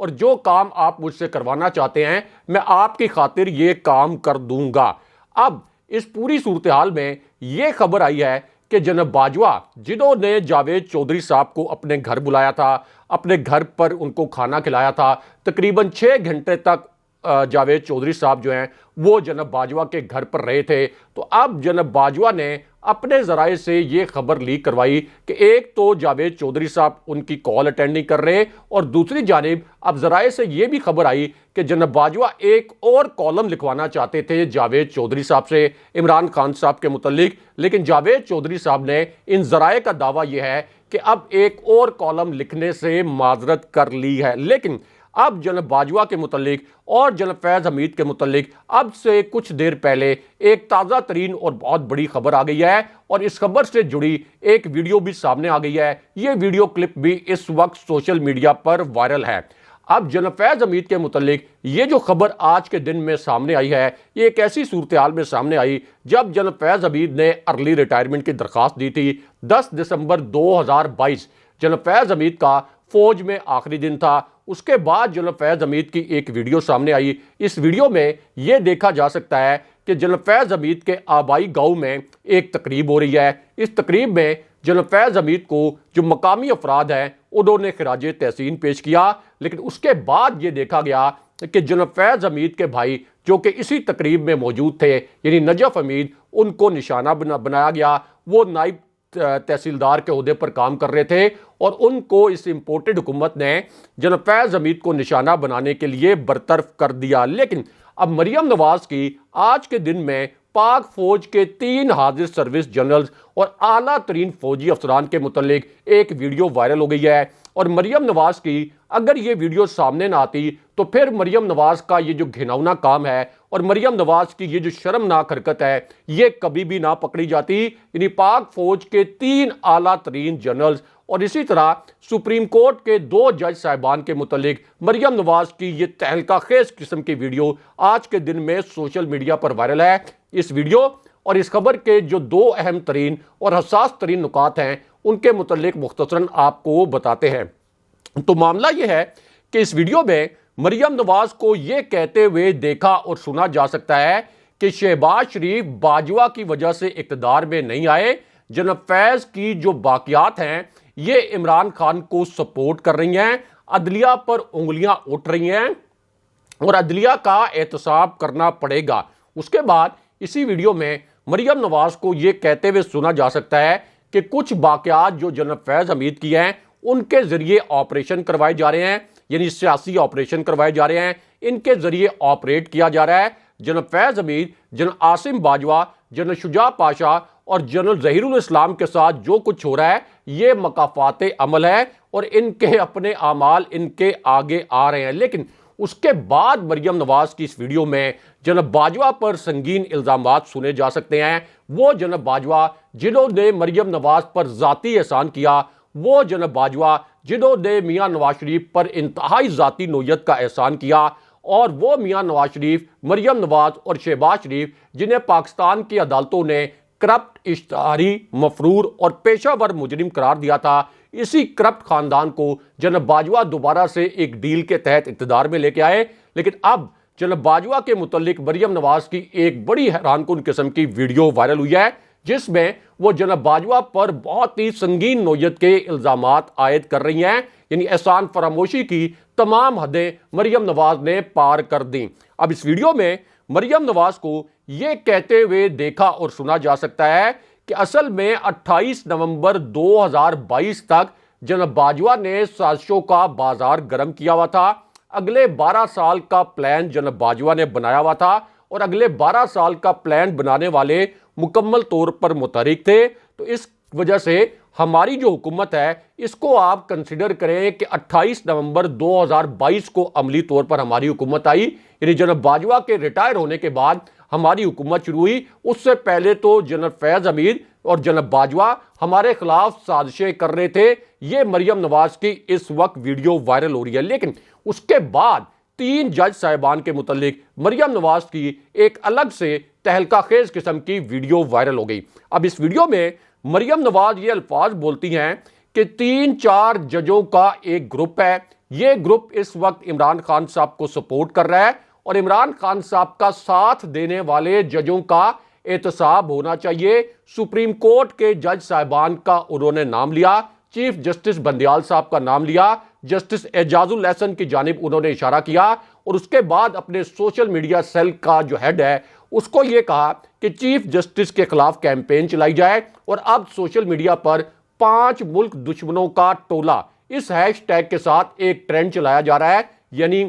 اور جو کام آپ مجھ سے کروانا چاہتے ہیں میں آپ کی خاطر یہ کام کر دوں گا۔ اب اس پوری صورتحال میں یہ خبر آئی ہے کہ جناب باجوہ جنہوں نے جاوید چودھری صاحب کو اپنے گھر بلایا تھا، اپنے گھر پر ان کو کھانا کھلایا تھا، تقریباً 6 گھنٹے تک جاوید چودھری صاحب جو ہیں وہ جناب باجوہ کے گھر پر رہے تھے، تو اب جناب باجوہ نے اپنے ذرائع سے یہ خبر لیک کروائی کہ ایک تو جاوید چودھری صاحب ان کی کال اٹینڈ نہیں کر رہے، اور دوسری جانب اب ذرائع سے یہ بھی خبر آئی کہ جناب باجوہ ایک اور کالم لکھوانا چاہتے تھے جاوید چودھری صاحب سے عمران خان صاحب کے متعلق، لیکن جاوید چودھری صاحب نے ان ذرائع کا دعویٰ یہ ہے کہ اب ایک اور کالم لکھنے سے معذرت کر لی ہے۔ لیکن اب جناب باجوہ کے متعلق اور جناب فیض حمید کے متعلق اب سے کچھ دیر پہلے ایک تازہ ترین اور بہت بڑی خبر آ گئی ہے، اور اس خبر سے جڑی ایک ویڈیو بھی سامنے آ گئی ہے۔ یہ ویڈیو کلپ بھی اس وقت سوشل میڈیا پر وائرل ہے۔ اب جناب فیض حمید کے متعلق یہ جو خبر آج کے دن میں سامنے آئی ہے، یہ ایک ایسی صورتحال میں سامنے آئی جب جناب فیض حمید نے ارلی ریٹائرمنٹ کی درخواست دی تھی۔ 10 دسمبر 2022 جناب فیض حمید کا فوج میں آخری دن تھا۔ اس کے بعد جناب فیض حمید کی ایک ویڈیو سامنے آئی۔ اس ویڈیو میں یہ دیکھا جا سکتا ہے کہ جناب فیض حمید کے آبائی گاؤں میں ایک تقریب ہو رہی ہے۔ اس تقریب میں جناب فیض حمید کو جو مقامی افراد ہیں انہوں نے خراج تحسین پیش کیا، لیکن اس کے بعد یہ دیکھا گیا کہ جناب فیض حمید کے بھائی جو کہ اسی تقریب میں موجود تھے، یعنی نجف حمید، ان کو نشانہ بنایا گیا۔ وہ نائب تحصیلدار کے عہدے پر کام کر رہے تھے، اور ان کو اس امپورٹڈ حکومت نے جناب فیض حمید کو نشانہ بنانے کے لیے برطرف کر دیا۔ لیکن اب مریم نواز کی آج کے دن میں پاک فوج کے 3 حاضر سروس جنرلز اور اعلیٰ ترین فوجی افسران کے متعلق ایک ویڈیو وائرل ہو گئی ہے، اور مریم نواز کی اگر یہ ویڈیو سامنے نہ آتی تو پھر مریم نواز کا یہ جو گھناؤنا کام ہے اور مریم نواز کی یہ جو شرمناک حرکت ہے یہ کبھی بھی نہ پکڑی جاتی۔ یعنی پاک فوج کے 3 اعلیٰ ترین جنرلز اور اسی طرح سپریم کورٹ کے 2 جج صاحبان کے متعلق مریم نواز کی یہ تہلکہ خیز قسم کی ویڈیو آج کے دن میں سوشل میڈیا پر وائرل ہے۔ اس ویڈیو اور اس خبر کے جو 2 اہم ترین اور حساس ترین نکات ہیں ان کے متعلق مختصراً آپ کو بتاتے ہیں۔ تو معاملہ یہ ہے کہ اس ویڈیو میں مریم نواز کو یہ کہتے ہوئے دیکھا اور سنا جا سکتا ہے کہ شہباز شریف باجوہ کی وجہ سے اقتدار میں نہیں آئے، جناب فیض کی جو باقیات ہیں یہ عمران خان کو سپورٹ کر رہی ہیں، عدلیہ پر انگلیاں اٹھ رہی ہیں اور عدلیہ کا احتساب کرنا پڑے گا۔ اس کے بعد اسی ویڈیو میں مریم نواز کو یہ کہتے ہوئے سنا جا سکتا ہے کہ کچھ باقیات جو جناب فیض حمید کی ہیں ان کے ذریعے آپریشن کروائے جا رہے ہیں، یعنی سیاسی آپریشن کروائے جا رہے ہیں، ان کے ذریعے آپریٹ کیا جا رہا ہے۔ جناب فیض حمید، جناب عاصم باجوہ، جنرل شجاع پاشا اور جنرل ظہیر الاسلام کے ساتھ جو کچھ ہو رہا ہے یہ مکافات عمل ہے، اور ان کے اپنے اعمال ان کے آگے آ رہے ہیں۔ لیکن اس کے بعد مریم نواز کی اس ویڈیو میں جناب باجوہ پر سنگین الزامات سنے جا سکتے ہیں۔ وہ جناب باجوہ جنہوں نے مریم نواز پر ذاتی احسان کیا، وہ جناب باجوہ جنہوں نے میاں نواز شریف پر انتہائی ذاتی نوعیت کا احسان کیا، اور وہ میاں نواز شریف، مریم نواز اور شہباز شریف جنہیں پاکستان کی عدالتوں نے کرپٹ، اشتہاری، مفرور اور پیشہ ور مجرم قرار دیا تھا، اسی کرپٹ خاندان کو جناب باجوہ دوبارہ سے ایک ڈیل کے تحت اقتدار میں لے کے آئے۔ لیکن اب جناب باجوہ کے متعلق مریم نواز کی ایک بڑی حیران کن قسم کی ویڈیو وائرل ہوئی ہے جس میں وہ جناب باجوہ پر بہت ہی سنگین نوعیت کے الزامات عائد کر رہی ہیں، یعنی احسان فراموشی کی تمام حدیں مریم نواز نے پار کر دیں۔ اب اس ویڈیو میں مریم نواز کو یہ کہتے ہوئے دیکھا اور سنا جا سکتا ہے کہ اصل میں 28 نومبر 2022 تک جناب باجوہ نے سازشوں کا بازار گرم کیا ہوا تھا، اگلے 12 سال کا پلان جناب باجوہ نے بنایا ہوا تھا، اور اگلے 12 سال کا پلان بنانے والے مکمل طور پر متحرک تھے۔ تو اس وجہ سے ہماری جو حکومت ہے اس کو آپ کنسیڈر کریں کہ 28 نومبر 2022 کو عملی طور پر ہماری حکومت آئی، یعنی جناب باجوہ کے ریٹائر ہونے کے بعد ہماری حکومت شروع ہوئی۔ اس سے پہلے تو جناب فیض حمید اور جناب باجوہ ہمارے خلاف سازشیں کر رہے تھے۔ یہ مریم نواز کی اس وقت ویڈیو وائرل ہو رہی ہے، لیکن اس کے بعد 3 جج صاحبان کے متعلق مریم نواز کی ایک الگ سے تہلکہ خیز قسم کی ویڈیو وائرل ہو گئی۔ اب اس ویڈیو میں مریم نواز یہ الفاظ بولتی ہیں کہ 3-4 ججوں کا ایک گروپ ہے، یہ گروپ اس وقت عمران خان صاحب کو سپورٹ کر رہا ہے اور عمران خان صاحب کا ساتھ دینے والے ججوں کا احتساب ہونا چاہیے۔ سپریم کورٹ کے جج صاحبان کا انہوں نے نام لیا، چیف جسٹس بندیال صاحب کا نام لیا، جسٹس اعجاز الحسن کی جانب انہوں نے اشارہ کیا اور اس کے بعد اپنے سوشل میڈیا سیل کا جو ہیڈ ہے اس کو یہ کہا کہ چیف جسٹس کے خلاف کیمپین چلائی جائے اور اب سوشل میڈیا پر 5 ملک دشمنوں کا ٹولہ اس ہیش ٹیگ کے ساتھ ایک ٹرینڈ چلایا جا رہا ہے۔ یعنی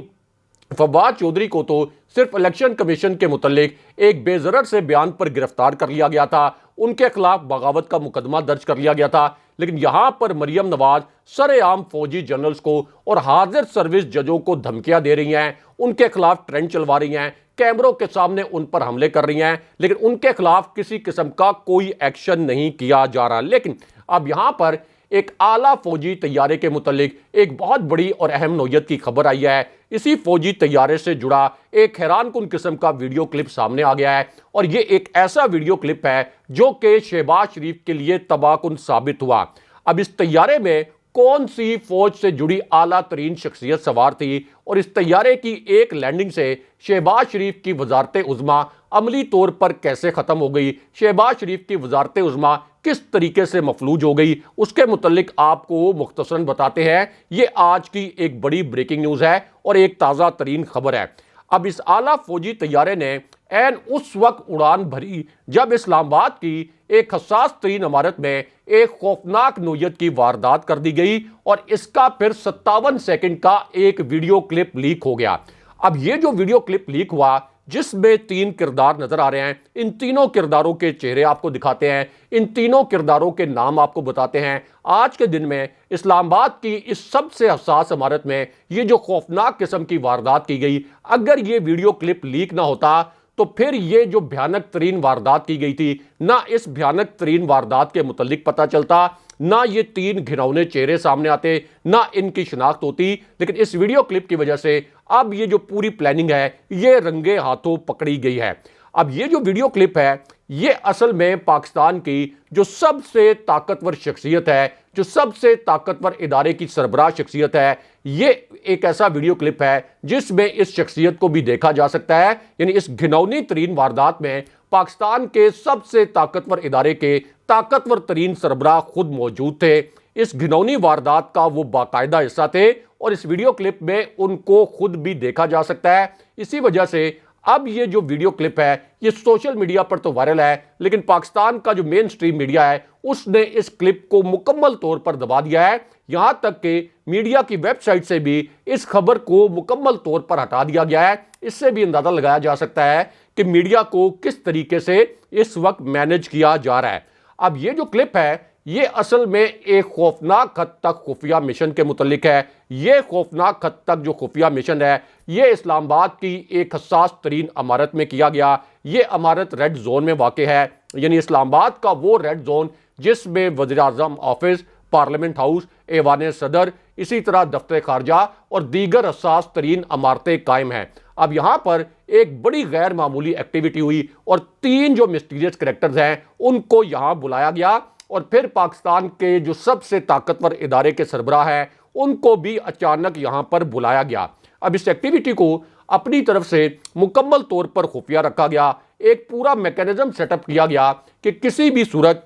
فواد چودھری کو تو صرف الیکشن کمیشن کے متعلق ایک بے ضرر سے بیان پر گرفتار کر لیا گیا تھا، ان کے خلاف بغاوت کا مقدمہ درج کر لیا گیا تھا، لیکن یہاں پر مریم نواز سر عام فوجی جنرلز کو اور حاضر سروس ججوں کو دھمکیاں دے رہی ہیں، ان کے خلاف ٹرینڈ چلوا رہی ہیں، کیمروں کے سامنے ان پر حملے کر رہی ہیں، لیکن ان کے خلاف کسی قسم کا کوئی ایکشن نہیں کیا جا رہا۔ لیکن اب یہاں پر ایک اعلیٰ فوجی طیارے کے متعلق ایک بہت بڑی اور اہم نوعیت کی خبر آئی ہے۔ اسی فوجی طیارے سے جڑا ایک حیران کن قسم کا ویڈیو کلپ سامنے آ گیا ہے اور یہ ایک ایسا ویڈیو کلپ ہے جو کہ شہباز شریف کے لیے تباہ کن ثابت ہوا۔ اب اس طیارے میں کون سی فوج سے جڑی اعلیٰ ترین شخصیت سوار تھی اور اس طیارے کی ایک لینڈنگ سے شہباز شریف کی وزارت عظمیٰ عملی طور پر کیسے ختم ہو گئی، شہباز شریف کی وزارت عظمیٰ کس طریقے سے مفلوج ہو گئی، اس کے متعلق آپ کو مختصراً بتاتے ہیں۔ یہ آج کی ایک بڑی بریکنگ نیوز ہے اور ایک تازہ ترین خبر ہے۔ اب اس اعلیٰ فوجی طیارے نے عین اس وقت اڑان بھری جب اسلام آباد کی ایک حساس ترین عمارت میں ایک خوفناک نوعیت کی واردات کر دی گئی اور اس کا پھر 57 سیکنڈ کا ایک ویڈیو کلپ لیک ہو گیا۔ اب یہ جو ویڈیو کلپ لیک ہوا جس میں 3 کردار نظر آ رہے ہیں، ان تینوں کرداروں کے چہرے آپ کو دکھاتے ہیں، ان تینوں کرداروں کے نام آپ کو بتاتے ہیں۔ آج کے دن میں اسلام آباد کی اس سب سے حساس عمارت میں یہ جو خوفناک قسم کی واردات کی گئی، اگر یہ ویڈیو کلپ لیک نہ ہوتا تو پھر یہ جو بھیانک ترین واردات کی گئی تھی، نہ اس بھیانک ترین واردات کے متعلق پتہ چلتا، نہ یہ 3 گھناؤنے چہرے سامنے آتے، نہ ان کی شناخت ہوتی۔ لیکن اس ویڈیو کلپ کی وجہ سے اب یہ جو پوری پلاننگ ہے یہ رنگے ہاتھوں پکڑی گئی ہے۔ اب یہ جو ویڈیو کلپ ہے یہ اصل میں پاکستان کی جو سب سے طاقتور شخصیت ہے، جو سب سے طاقتور ادارے کی سربراہ شخصیت ہے، یہ ایک ایسا ویڈیو کلپ ہے جس میں اس شخصیت کو بھی دیکھا جا سکتا ہے۔ یعنی اس گھناؤنی ترین واردات میں پاکستان کے سب سے طاقتور ادارے کے طاقتور ترین سربراہ خود موجود تھے، اس گھناؤنی واردات کا وہ باقاعدہ حصہ تھے اور اس ویڈیو کلپ میں ان کو خود بھی دیکھا جا سکتا ہے۔ اسی وجہ سے اب یہ جو ویڈیو کلپ ہے یہ سوشل میڈیا پر تو وائرل ہے، لیکن پاکستان کا جو مین سٹریم میڈیا ہے اس نے اس کلپ کو مکمل طور پر دبا دیا ہے، یہاں تک کہ میڈیا کی ویب سائٹ سے بھی اس خبر کو مکمل طور پر ہٹا دیا گیا ہے۔ اس سے بھی اندازہ لگایا جا سکتا ہے کہ میڈیا کو کس طریقے سے اس وقت مینج کیا جا رہا ہے۔ اب یہ جو کلپ ہے یہ اصل میں ایک خوفناک حد تک خفیہ مشن کے متعلق ہے۔ یہ خوفناک حد تک جو خفیہ مشن ہے یہ اسلام آباد کی ایک حساس ترین عمارت میں کیا گیا۔ یہ عمارت ریڈ زون میں واقع ہے، یعنی اسلام آباد کا وہ ریڈ زون جس میں وزیر اعظم آفس، پارلیمنٹ ہاؤس، ایوان صدر، اسی طرح دفتر خارجہ اور دیگر حساس ترین عمارتیں قائم ہیں۔ اب یہاں پر ایک بڑی غیر معمولی ایکٹیویٹی ہوئی اور 3 جو مسٹیریس کریکٹرز ہیں ان کو یہاں بلایا گیا اور پھر پاکستان کے جو سب سے طاقتور ادارے کے سربراہ ہیں ان کو بھی اچانک یہاں پر بلایا گیا۔ اب اس ایکٹیویٹی کو اپنی طرف سے مکمل طور پر خفیہ رکھا گیا، ایک پورا میکینزم سیٹ اپ کیا گیا کہ کسی بھی صورت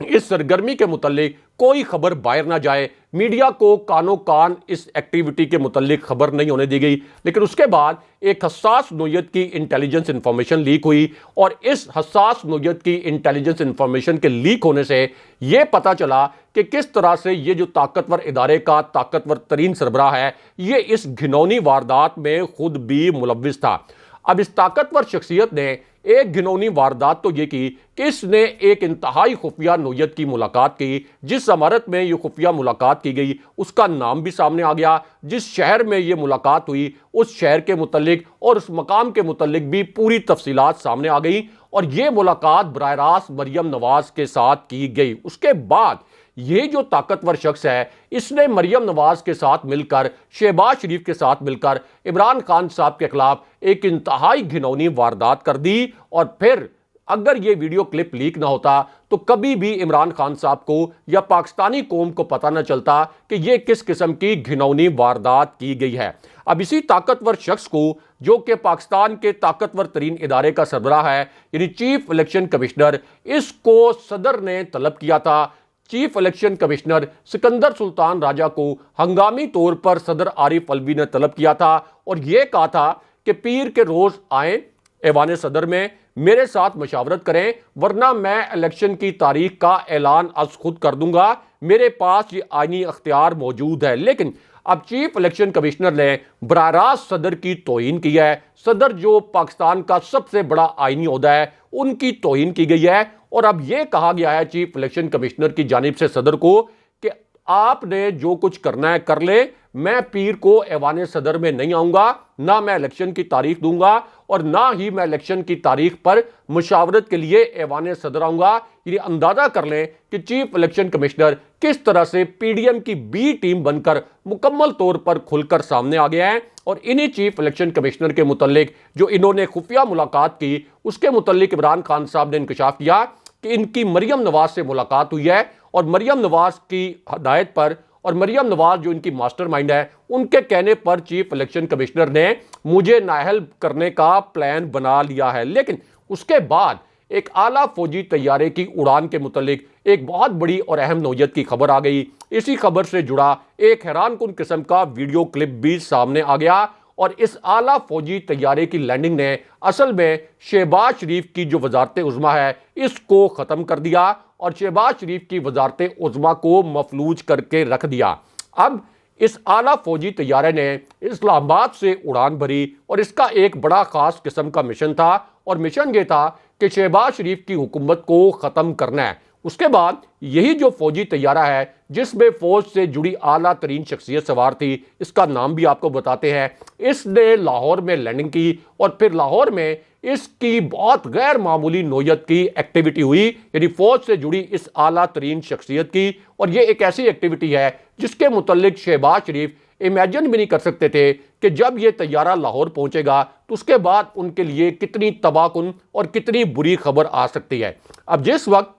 اس سرگرمی کے متعلق کوئی خبر باہر نہ جائے، میڈیا کو کانوں کان اس ایکٹیویٹی کے متعلق خبر نہیں ہونے دی گئی۔ لیکن اس کے بعد ایک حساس نوعیت کی انٹیلیجنس انفارمیشن لیک ہوئی اور اس حساس نوعیت کی انٹیلیجنس انفارمیشن کے لیک ہونے سے یہ پتہ چلا کہ کس طرح سے یہ جو طاقتور ادارے کا طاقتور ترین سربراہ ہے یہ اس گھناؤنی واردات میں خود بھی ملوث تھا۔ اب اس طاقتور شخصیت نے ایک گھناؤنی واردات تو یہ کی کہ اس نے ایک انتہائی خفیہ نوعیت کی ملاقات کی۔ جس عمارت میں یہ خفیہ ملاقات کی گئی اس کا نام بھی سامنے آ گیا، جس شہر میں یہ ملاقات ہوئی اس شہر کے متعلق اور اس مقام کے متعلق بھی پوری تفصیلات سامنے آ گئی اور یہ ملاقات براہ راست مریم نواز کے ساتھ کی گئی۔ اس کے بعد یہ جو طاقتور شخص ہے اس نے مریم نواز کے ساتھ مل کر، شہباز شریف کے ساتھ مل کر عمران خان صاحب کے خلاف ایک انتہائی گھناؤنی واردات کر دی اور پھر اگر یہ ویڈیو کلپ لیک نہ ہوتا تو کبھی بھی عمران خان صاحب کو یا پاکستانی قوم کو پتہ نہ چلتا کہ یہ کس قسم کی گھناؤنی واردات کی گئی ہے۔ اب اسی طاقتور شخص کو، جو کہ پاکستان کے طاقتور ترین ادارے کا سربراہ ہے، یعنی چیف الیکشن کمشنر، اس کو صدر نے طلب کیا تھا۔ چیف الیکشن کمشنر سکندر سلطان راجہ کو ہنگامی طور پر صدر عارف الوی نے طلب کیا تھا اور یہ کہا تھا کہ پیر کے روز آئیں ایوان صدر میں، میرے ساتھ مشاورت کریں، ورنہ میں الیکشن کی تاریخ کا اعلان از خود کر دوں گا، میرے پاس یہ آئینی اختیار موجود ہے۔ لیکن اب چیف الیکشن کمشنر نے براہ راست صدر کی توہین کی ہے۔ صدر جو پاکستان کا سب سے بڑا آئینی عہدہ ہے، ان کی توہین کی گئی ہے، اور اب یہ کہا گیا ہے چیف الیکشن کمشنر کی جانب سے صدر کو کہ آپ نے جو کچھ کرنا ہے کر لے، میں پیر کو ایوان صدر میں نہیں آؤں گا، نہ میں الیکشن کی تاریخ دوں گا اور نہ ہی میں الیکشن کی تاریخ پر مشاورت کے لیے ایوان صدر آؤں گا۔ یہ اندازہ کر لیں کہ چیف الیکشن کمشنر کس طرح سے پی ڈی ایم کی بی ٹیم بن کر مکمل طور پر کھل کر سامنے آ گیا ہے، اور انہی چیف الیکشن کمشنر کے متعلق جو انہوں نے خفیہ ملاقات کی، اس کے متعلق عمران خان صاحب نے انکشاف کیا کہ ان کی مریم نواز سے ملاقات ہوئی ہے، اور مریم نواز کی ہدایت پر، اور مریم نواز جو ان کی ماسٹر مائنڈ ہے، ان کے کہنے پر چیف الیکشن کمشنر نے مجھے نااہل کرنے کا پلان بنا لیا ہے۔ لیکن اس کے بعد ایک اعلیٰ فوجی طیارے کی اڑان کے متعلق ایک بہت بڑی اور اہم نوعیت کی خبر آ گئی۔ اسی خبر سے جڑا ایک حیران کن قسم کا ویڈیو کلپ بھی سامنے آ گیا، اور اس اعلیٰ فوجی طیارے کی لینڈنگ نے اصل میں شہباز شریف کی جو وزارت عظمیٰ ہے اس کو ختم کر دیا، اور شہباز شریف کی وزارت عظمیٰ کو مفلوج کر کے رکھ دیا۔ اب اس اعلیٰ فوجی طیارے نے اسلام آباد سے اڑان بھری، اور اس کا ایک بڑا خاص قسم کا مشن تھا، اور مشن یہ تھا کہ شہباز شریف کی حکومت کو ختم کرنا ہے۔ اس کے بعد یہی جو فوجی طیارہ ہے جس میں فوج سے جڑی اعلیٰ ترین شخصیت سوار تھی، اس کا نام بھی آپ کو بتاتے ہیں، اس نے لاہور میں لینڈنگ کی، اور پھر لاہور میں اس کی بہت غیر معمولی نوعیت کی ایکٹیویٹی ہوئی، یعنی فوج سے جڑی اس اعلیٰ ترین شخصیت کی۔ اور یہ ایک ایسی ایکٹیویٹی ہے جس کے متعلق شہباز شریف امیجن بھی نہیں کر سکتے تھے کہ جب یہ طیارہ لاہور پہنچے گا تو اس کے بعد ان کے لیے کتنی تباہ کن اور کتنی بری خبر آ سکتی ہے۔ اب جس وقت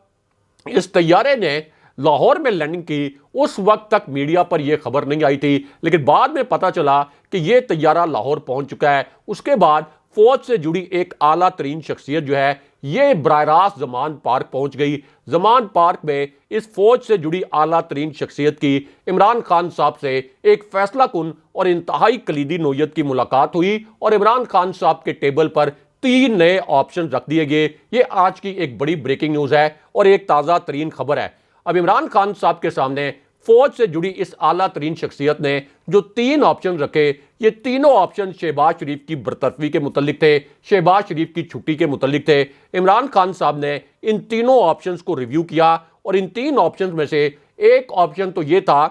اس طیارے نے لاہور میں لینڈنگ کی، اس وقت تک میڈیا پر یہ خبر نہیں آئی تھی، لیکن بعد میں پتا چلا کہ یہ طیارہ لاہور پہنچ چکا ہے۔ اس کے بعد فوج سے جڑی ایک اعلیٰ ترین شخصیت جو ہے یہ براہ راست زمان پارک پہنچ گئی۔ زمان پارک میں اس فوج سے جڑی اعلیٰ ترین شخصیت کی عمران خان صاحب سے ایک فیصلہ کن اور انتہائی کلیدی نوعیت کی ملاقات ہوئی، اور عمران خان صاحب کے ٹیبل پر 3 نئے آپشن رکھ دیے گئے۔ یہ آج کی ایک بڑی بریکنگ نیوز ہے اور ایک تازہ ترین خبر ہے۔ اب عمران خان صاحب کے سامنے فوج سے جڑی اس اعلیٰ ترین شخصیت نے جو 3 آپشن رکھے، یہ تینوں آپشن شہباز شریف کی برطرفی کے متعلق تھے، شہباز شریف کی چھٹی کے متعلق تھے۔ عمران خان صاحب نے ان تینوں آپشنز کو ریویو کیا، اور ان 3 آپشنز میں سے ایک آپشن تو یہ تھا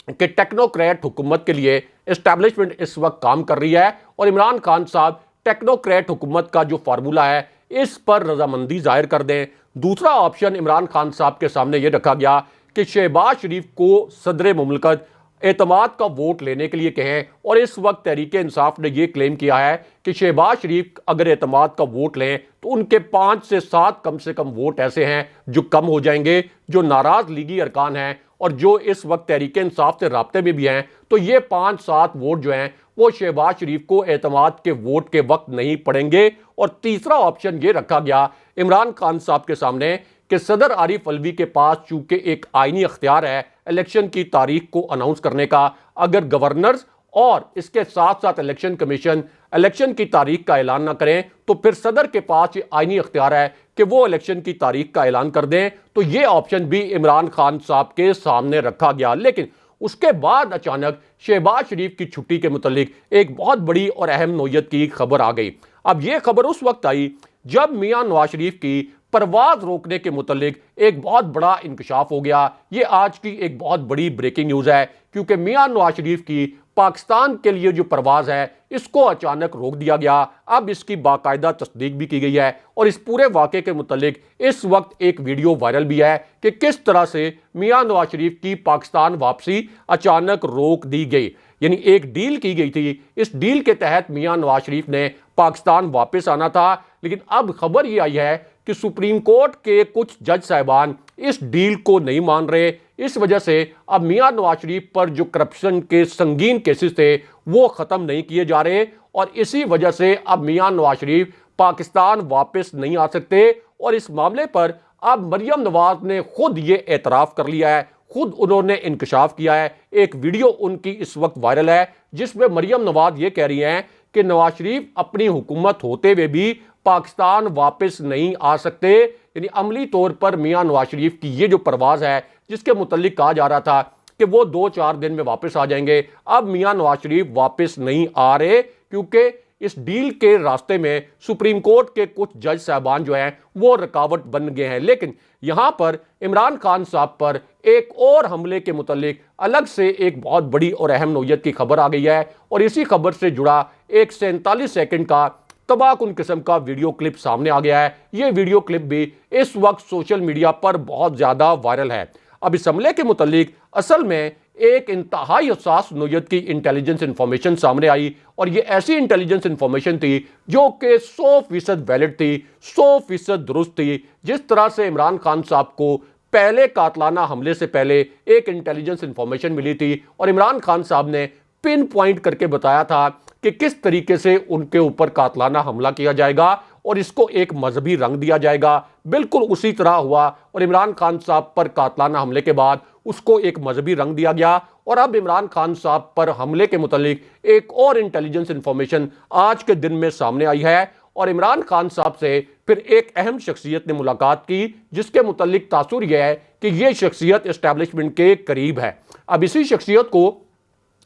کہ ٹیکنوکریٹ حکومت کے لیے اسٹیبلشمنٹ اس وقت کام کر رہی ہے، اور عمران خان صاحب ٹیکنوکریٹ حکومت کا جو فارمولہ ہے اس پر رضامندی ظاہر کر دیں۔ دوسرا آپشن عمران خان صاحب کے سامنے یہ رکھا گیا کہ شہباز شریف کو صدر مملکت اعتماد کا ووٹ لینے کے لیے کہیں، اور اس وقت تحریک انصاف نے یہ کلیم کیا ہے کہ شہباز شریف اگر اعتماد کا ووٹ لیں تو ان کے 5 سے 7 کم سے کم ووٹ ایسے ہیں جو کم ہو جائیں گے، جو ناراض لیگی ارکان ہیں اور جو اس وقت تحریک انصاف سے رابطے میں بھی ہیں، تو یہ 5-7 ووٹ جو ہیں وہ شہباز شریف کو اعتماد کے ووٹ کے وقت نہیں پڑیں گے۔ اور تیسرا آپشن یہ رکھا گیا عمران خان صاحب کے سامنے کہ صدر عارف الوی کے پاس چونکہ ایک آئینی اختیار ہے الیکشن کی تاریخ کو اناؤنس کرنے کا، اگر گورنرز اور اس کے ساتھ ساتھ الیکشن کمیشن الیکشن کی تاریخ کا اعلان نہ کریں تو پھر صدر کے پاس یہ آئینی اختیار ہے کہ وہ الیکشن کی تاریخ کا اعلان کر دیں۔ تو یہ آپشن بھی عمران خان صاحب کے سامنے رکھا گیا، لیکن اس کے بعد اچانک شہباز شریف کی چھٹی کے متعلق ایک بہت بڑی اور اہم نوعیت کی خبر آ گئی۔ اب یہ خبر اس وقت آئی جب میاں نواز شریف کی پرواز روکنے کے متعلق ایک بہت بڑا انکشاف ہو گیا۔ یہ آج کی ایک بہت بڑی بریکنگ نیوز ہے، کیونکہ میاں نواز شریف کی پاکستان کے لیے جو پرواز ہے اس کو اچانک روک دیا گیا۔ اب اس کی باقاعدہ تصدیق بھی کی گئی ہے، اور اس پورے واقعے کے متعلق اس وقت ایک ویڈیو وائرل بھی ہے کہ کس طرح سے میاں نواز شریف کی پاکستان واپسی اچانک روک دی گئی۔ یعنی ایک ڈیل کی گئی تھی، اس ڈیل کے تحت میاں نواز شریف نے پاکستان واپس آنا تھا، لیکن اب خبر یہ آئی ہے کہ سپریم کورٹ کے کچھ جج صاحبان اس ڈیل کو نہیں مان رہے، اس وجہ سے اب میاں نواز شریف پر جو کرپشن کے سنگین کیسز تھے وہ ختم نہیں کیے جا رہے، اور اسی وجہ سے اب میاں نواز شریف پاکستان واپس نہیں آ سکتے۔ اور اس معاملے پر اب مریم نواز نے خود یہ اعتراف کر لیا ہے، خود انہوں نے انکشاف کیا ہے۔ ایک ویڈیو ان کی اس وقت وائرل ہے جس میں مریم نواز یہ کہہ رہی ہیں کہ نواز شریف اپنی حکومت ہوتے ہوئے بھی پاکستان واپس نہیں آ سکتے، یعنی عملی طور پر میاں نواز شریف کی یہ جو پرواز ہے جس کے متعلق کہا جا رہا تھا کہ وہ 2-4 دن میں واپس آ جائیں گے، اب میاں نواز شریف واپس نہیں آ رہے، کیونکہ اس ڈیل کے راستے میں سپریم کورٹ کے کچھ جج صاحبان جو ہیں وہ رکاوٹ بن گئے ہیں۔ لیکن یہاں پر عمران خان صاحب پر ایک اور حملے کے متعلق الگ سے ایک بہت بڑی اور اہم نوعیت کی خبر آ گئی ہے، اور اسی خبر سے جڑا ایک 47 سیکنڈ کا تباہ کن قسم کا ویڈیو کلپ سامنے آ گیا ہے۔ یہ ویڈیو کلپ بھی اس وقت سوشل میڈیا پر بہت زیادہ وائرل ہے۔ اب اس حملے کے متعلق اصل میں ایک انتہائی حساس نوعیت کی انٹیلیجنس انفارمیشن سامنے آئی، اور یہ ایسی انٹیلیجنس انفارمیشن تھی جو کہ 100% ویلڈ تھی، 100% درست تھی۔ جس طرح سے عمران خان صاحب کو پہلے قاتلانہ حملے سے پہلے ایک انٹیلیجنس انفارمیشن ملی تھی، اور عمران خان صاحب نے پن پوائنٹ کر کے بتایا تھا کہ کس طریقے سے ان کے اوپر قاتلانہ حملہ کیا جائے گا اور اس کو ایک مذہبی رنگ دیا جائے گا، بالکل اسی طرح ہوا، اور عمران خان صاحب پر قاتلانہ حملے کے بعد اس کو ایک مذہبی رنگ دیا گیا۔ اور اب عمران خان صاحب پر حملے کے متعلق ایک اور انٹیلیجنس انفارمیشن آج کے دن میں سامنے آئی ہے، اور عمران خان صاحب سے پھر ایک اہم شخصیت نے ملاقات کی جس کے متعلق تاثر یہ ہے کہ یہ شخصیت اسٹیبلشمنٹ کے قریب ہے۔ اب اسی شخصیت کو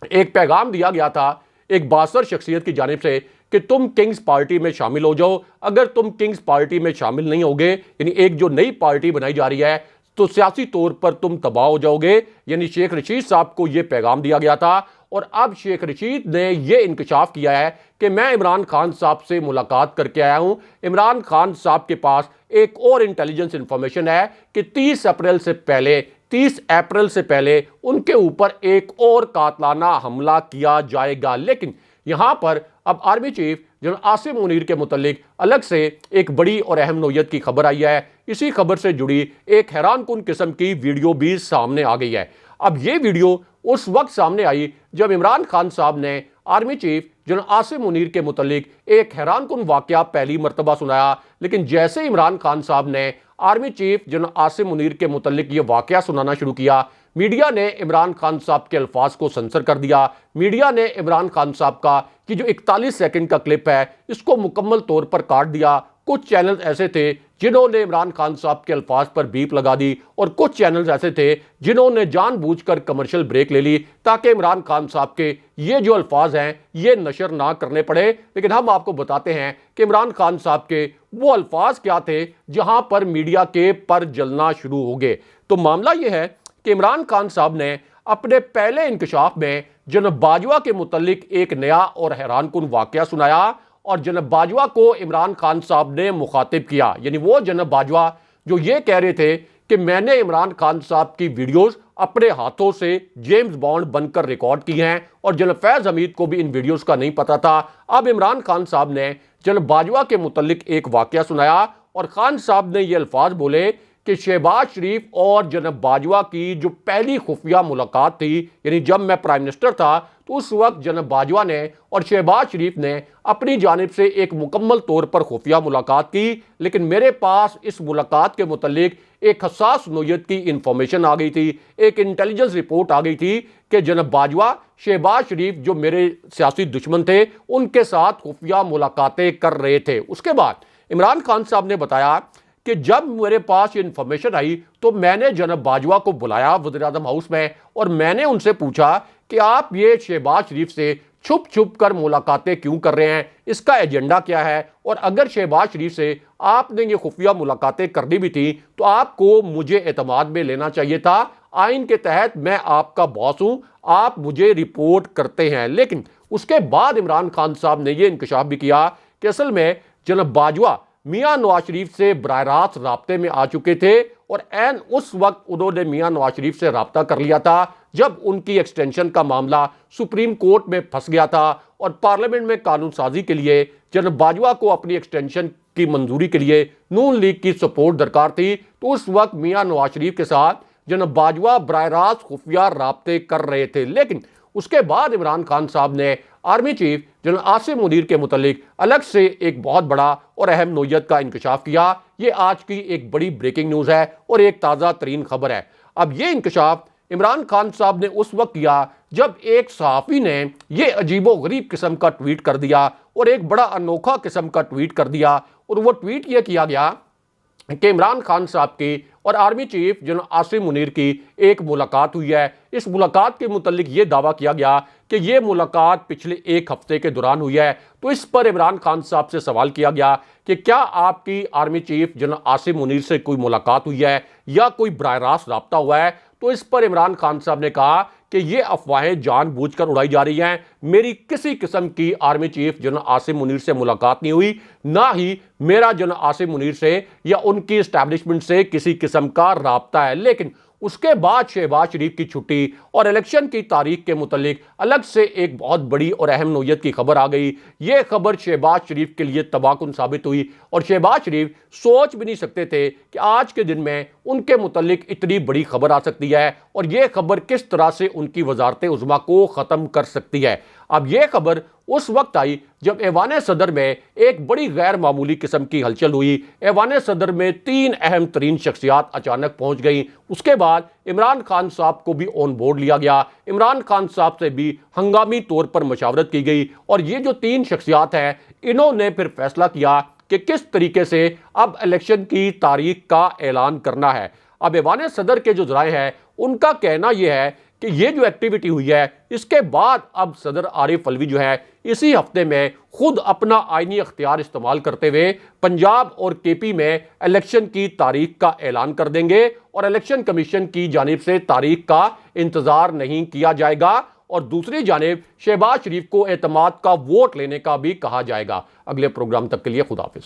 ایک پیغام دیا گیا تھا ایک بااثر شخصیت کی جانب سے کہ تم کنگز پارٹی میں شامل ہو جاؤ، اگر تم کنگز پارٹی میں شامل نہیں ہوگے، یعنی ایک جو نئی پارٹی بنائی جا رہی ہے، تو سیاسی طور پر تم تباہ ہو جاؤ گے۔ یعنی شیخ رشید صاحب کو یہ پیغام دیا گیا تھا، اور اب شیخ رشید نے یہ انکشاف کیا ہے کہ میں عمران خان صاحب سے ملاقات کر کے آیا ہوں۔ عمران خان صاحب کے پاس ایک اور انٹیلیجنس انفارمیشن ہے کہ 30 اپریل سے پہلے ان کے اوپر ایک اور قاتلانہ حملہ کیا جائے گا۔ لیکن یہاں پر اب army chief general Asim Munir کے متعلق الگ سے ایک بڑی اور اہم نوعیت کی خبر آئی ہے۔ اسی خبر سے جڑی ایک حیران کن قسم کی ویڈیو بھی سامنے آ گئی ہے۔ اب یہ ویڈیو اس وقت سامنے آئی جب عمران خان صاحب نے army chief general Asim Munir کے متعلق ایک حیران کن واقعہ پہلی مرتبہ سنایا، لیکن جیسے عمران خان صاحب نے army chief general Asim Munir کے متعلق یہ واقعہ سنانا شروع کیا، میڈیا نے عمران خان صاحب کے الفاظ کو سنسر کر دیا۔ میڈیا نے عمران خان صاحب کا کہ جو 41 سیکنڈ کا کلپ ہے اس کو مکمل طور پر کاٹ دیا۔ کچھ چینلز ایسے تھے جنہوں نے عمران خان صاحب کے الفاظ پر بیپ لگا دی، اور کچھ چینلز ایسے تھے جنہوں نے جان بوجھ کر کمرشل بریک لے لی تاکہ عمران خان صاحب کے یہ جو الفاظ ہیں یہ نشر نہ کرنے پڑے۔ لیکن ہم آپ کو بتاتے ہیں کہ عمران خان صاحب کے وہ الفاظ کیا تھے جہاں پر میڈیا کے پر جلنا شروع ہو گئے۔ تو معاملہ یہ ہے کہ عمران خان صاحب نے اپنے پہلے انکشاف میں جناب باجوہ کے متعلق ایک نیا اور حیران کن واقعہ سنایا، اور جناب باجوہ کو عمران خان صاحب نے مخاطب کیا، یعنی وہ جناب باجوہ جو یہ کہہ رہے تھے کہ میں نے عمران خان صاحب کی ویڈیوز اپنے ہاتھوں سے جیمز بانڈ بن کر ریکارڈ کی ہیں، اور جناب فیض حمید کو بھی ان ویڈیوز کا نہیں پتا تھا۔ اب عمران خان صاحب نے جناب باجوہ کے متعلق ایک واقعہ سنایا، اور خان صاحب نے یہ الفاظ بولے کہ شہباز شریف اور جناب باجوہ کی جو پہلی خفیہ ملاقات تھی، یعنی جب میں پرائم منسٹر تھا تو اس وقت جناب باجوہ نے اور شہباز شریف نے اپنی جانب سے ایک مکمل طور پر خفیہ ملاقات کی، لیکن میرے پاس اس ملاقات کے متعلق ایک حساس نوعیت کی انفارمیشن آ گئی تھی، ایک انٹیلیجنس رپورٹ آ گئی تھی کہ جناب باجوہ شہباز شریف جو میرے سیاسی دشمن تھے ان کے ساتھ خفیہ ملاقاتیں کر رہے تھے۔ اس کے بعد عمران خان صاحب نے بتایا کہ جب میرے پاس یہ انفارمیشن آئی تو میں نے جناب باجوہ کو بلایا وزیر اعظم ہاؤس میں، اور میں نے ان سے پوچھا کہ آپ یہ شہباز شریف سے چھپ چھپ کر ملاقاتیں کیوں کر رہے ہیں، اس کا ایجنڈا کیا ہے، اور اگر شہباز شریف سے آپ نے یہ خفیہ ملاقاتیں کرنی بھی تھی تو آپ کو مجھے اعتماد میں لینا چاہیے تھا، آئین کے تحت میں آپ کا باس ہوں، آپ مجھے رپورٹ کرتے ہیں۔ لیکن اس کے بعد عمران خان صاحب نے یہ انکشاف بھی کیا کہ اصل میں جناب باجوہ میاں نواز شریف سے براہ راست رابطے میں آ چکے تھے، اور عین اس وقت انہوں نے میاں نواز شریف سے رابطہ کر لیا تھا جب ان کی ایکسٹینشن کا معاملہ سپریم کورٹ میں پھنس گیا تھا، اور پارلیمنٹ میں قانون سازی کے لیے جنرل باجوہ کو اپنی ایکسٹینشن کی منظوری کے لیے نون لیگ کی سپورٹ درکار تھی تو اس وقت میاں نواز شریف کے ساتھ جنرل باجوہ براہ راست خفیہ رابطے کر رہے تھے، لیکن اس کے بعد عمران خان صاحب نے army chief general Asim Munir کے متعلق الگ سے ایک بہت بڑا اور اہم نوعیت کا انکشاف کیا۔ یہ آج کی ایک بڑی بریکنگ نیوز ہے اور ایک تازہ ترین خبر ہے۔ اب یہ انکشاف عمران خان صاحب نے اس وقت کیا جب ایک صحافی نے یہ عجیب و غریب قسم کا ٹویٹ کر دیا اور ایک بڑا انوکھا قسم کا ٹویٹ کر دیا، اور وہ ٹویٹ یہ کیا گیا کہ عمران خان صاحب کی اور army chief general Asim Munir کی ایک ملاقات ہوئی ہے۔ اس ملاقات کے متعلق یہ دعویٰ کیا گیا کہ یہ ملاقات پچھلے ایک ہفتے کے دوران ہوئی ہے۔ تو اس پر عمران خان صاحب سے سوال کیا گیا کہ کیا آپ کی army chief general Asim Munir سے کوئی ملاقات ہوئی ہے یا کوئی براہ راست رابطہ ہوا ہے؟ تو اس پر عمران خان صاحب نے کہا کہ یہ افواہیں جان بوجھ کر اڑائی جا رہی ہیں، میری کسی قسم کی army chief general Asim Munir سے ملاقات نہیں ہوئی، نہ ہی میرا جنرل عاصم منیر سے یا ان کی اسٹیبلشمنٹ سے کسی قسم کا رابطہ ہے۔ لیکن اس کے بعد شہباز شریف کی چھٹی اور الیکشن کی تاریخ کے متعلق الگ سے ایک بہت بڑی اور اہم نوعیت کی خبر آ گئی۔ یہ خبر شہباز شریف کے لیے تباہ کن ثابت ہوئی اور شہباز شریف سوچ بھی نہیں سکتے تھے کہ آج کے دن میں ان کے متعلق اتنی بڑی خبر آ سکتی ہے اور یہ خبر کس طرح سے ان کی وزارت عظمیٰ کو ختم کر سکتی ہے۔ اب یہ خبر اس وقت آئی جب ایوان صدر میں ایک بڑی غیر معمولی قسم کی ہلچل ہوئی۔ ایوان صدر میں 3 اہم ترین شخصیات اچانک پہنچ گئیں۔ اس کے بعد عمران خان صاحب کو بھی آن بورڈ لیا گیا، عمران خان صاحب سے بھی ہنگامی طور پر مشاورت کی گئی، اور یہ جو 3 شخصیات ہیں انہوں نے پھر فیصلہ کیا کہ کس طریقے سے اب الیکشن کی تاریخ کا اعلان کرنا ہے۔ اب ایوان صدر کے جو ذرائع ہیں ان کا کہنا یہ ہے کہ یہ جو ایکٹیویٹی ہوئی ہے اس کے بعد اب صدر عارف علوی جو ہے اسی ہفتے میں خود اپنا آئینی اختیار استعمال کرتے ہوئے پنجاب اور کے پی میں الیکشن کی تاریخ کا اعلان کر دیں گے، اور الیکشن کمیشن کی جانب سے تاریخ کا انتظار نہیں کیا جائے گا، اور دوسری جانب شہباز شریف کو اعتماد کا ووٹ لینے کا بھی کہا جائے گا۔ اگلے پروگرام تک کے لیے خدا حافظ۔